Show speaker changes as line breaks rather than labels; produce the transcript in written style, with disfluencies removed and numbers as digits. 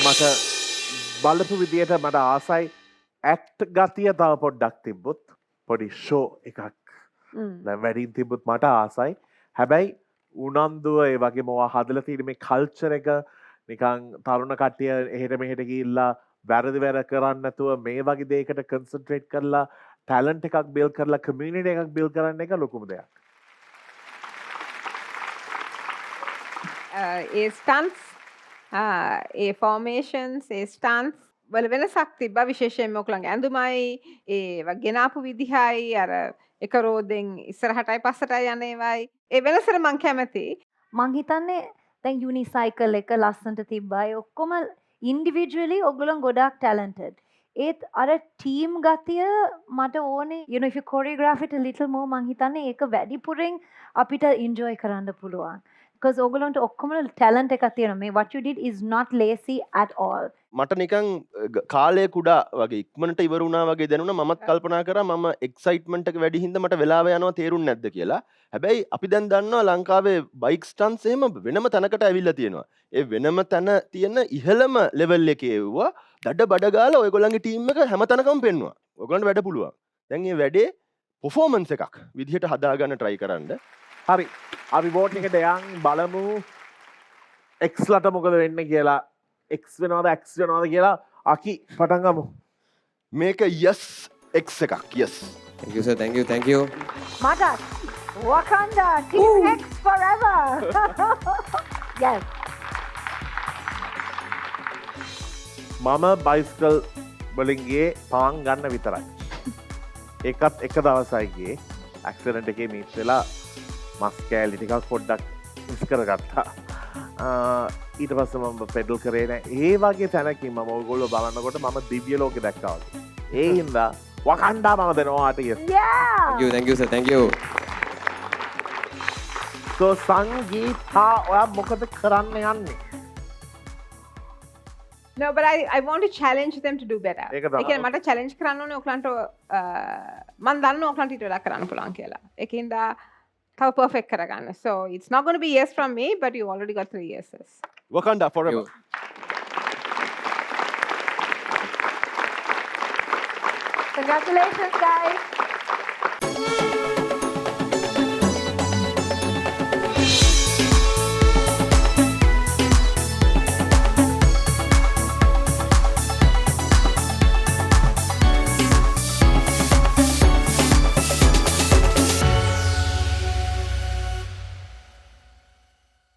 මට බලපු විදියට මට ආසයි ඇක්ට් ගතිය තව පොඩ්ඩක් තිබ්බොත් පොඩි ෂෝ එකක් දැන් වැඩින් තිබ්බොත් මට ආසයි. හැබැයි උනන්දුව ඒ වගේ මොවා හදලා තියෙන මේ කල්චර් එක නිකන් තරුණ කට්ටිය එහෙට මෙහෙට ගිහිල්ලා වැරදි වැර කරන්නේ නැතුව මේ වගේ දෙයකට කන්සන්ට්‍රේට් කරලා ටැලන්ට් එකක් බිල්ඩ් කරලා කමියුනිටි එකක් බිල්ඩ් කරන්න එක ලොකුම දෙයක්.
ඒ ස්ටන්ස් ඒ ෆෝමේෂන්ස් ඒ ස්ටන්ස් වල වෙනසක් තිබ්බා විශේෂයෙන්ම ඔයගොල්ලන්ගේ ඇඳුමයි ඒ ගෙනාපු විදිහයි අර එක රෝදෙන් ඉස්සරහටයි පස්සටයි යන ඒවායි ඒ වෙනසට මං කැමතියි.
මං හිතන්නේ දැන් යුනිසයිකල් එක ලස්සනට තිබ්බයි ඔක්කොම ඉන්ඩිවිජුවලි ඔයගොල්ලෝ ගොඩාක් ටැලන්ටඩ්. ඒත් අර ටීම් ගතිය මට ඕනේ you know if you choreograph it a little more මං හිතන්නේ ඒක වැඩිපුරෙන් අපිට enjoy කරන්න පුළුවන්. because ඔයගොල්ලන්ට ඔක්කොම talent එකක් තියෙනවා. මේ what you did is not lazy at all.
මට නිකන් කාලය කුඩා වගේ ඉක්මනට ඉවර වුණා වගේ දැනුණා. මමත් කල්පනා කරා මම එක්සයිට්මන්ට් එක වැඩි හින්දා මට වෙලාව යනවා තේරුන්නේ නැද්ද කියලා. හැබැයි අපි දැන් දන්නවා ලංකාවේ බයික් ස්ටන්ස් එහෙම වෙනම තැනකට ඇවිල්ලා තියෙනවා. ඒ වෙනම තැන තියෙන ඉහළම ලෙවල් එකේ වුණා දඩ බඩ ගාලා ඔයගොල්ලන්ගේ ටීම් එක හැම තැනකම පෙන්නුවා. ඔයගොල්ලන්ට වැඩ පුළුවන්. දැන් මේ වැඩේ performance එකක් විදිහට හදාගන්න try කරන්න.
හරි. අපි වෝට් එකට යන් බලමු X ලට මොකද වෙන්නේ කියලා. X වෙනවද X වෙනවද කියලා අකි පටන් ගමු.
මේක yes X එකක්. yes.
Thank you sir. Thank you. Thank you.
මටත් Wakanda Team X forever. yes.
මම බයිස්කල් වලින් ගියේ පාන් ගන්න විතරයි. ඒකත් එක දවසයි ගියේ. ඇක්සිඩන්ට් එකේ මිස් වෙලා මස් කෑලි ටිකක් පොඩ්ඩක් මිස් කරගත්තා. ඊට පස්සේ මම පෙඩල් කරේ නෑ. ඒ වගේ තැනකින් මම ඔයගොල්ලෝ බලනකොට මම දිව්‍ය ලෝකෙ දැක්කා වගේ. ඒ හින්දා වකන්ඩා මම දෙනවා ආට yes.
Thank you. Thank you sir. Thank you.
So සංගීතා ඔයා මොකද කරන්න යන්නේ?
No, but I want to challenge them to do better.
ඒක තමයි.
ඒ කියන්නේ මට challenge කරන්න ඕනේ ඔයගලන්ට මම දන්නවා ඔයගලන්ට ඊට වඩා කරන්න පුළුවන් කියලා. ඒකින්ද තව perfect කරගන්න. So it's not going to be yes from me, but you already got 3 yeses.
Wakanda forever.
Congratulations guys.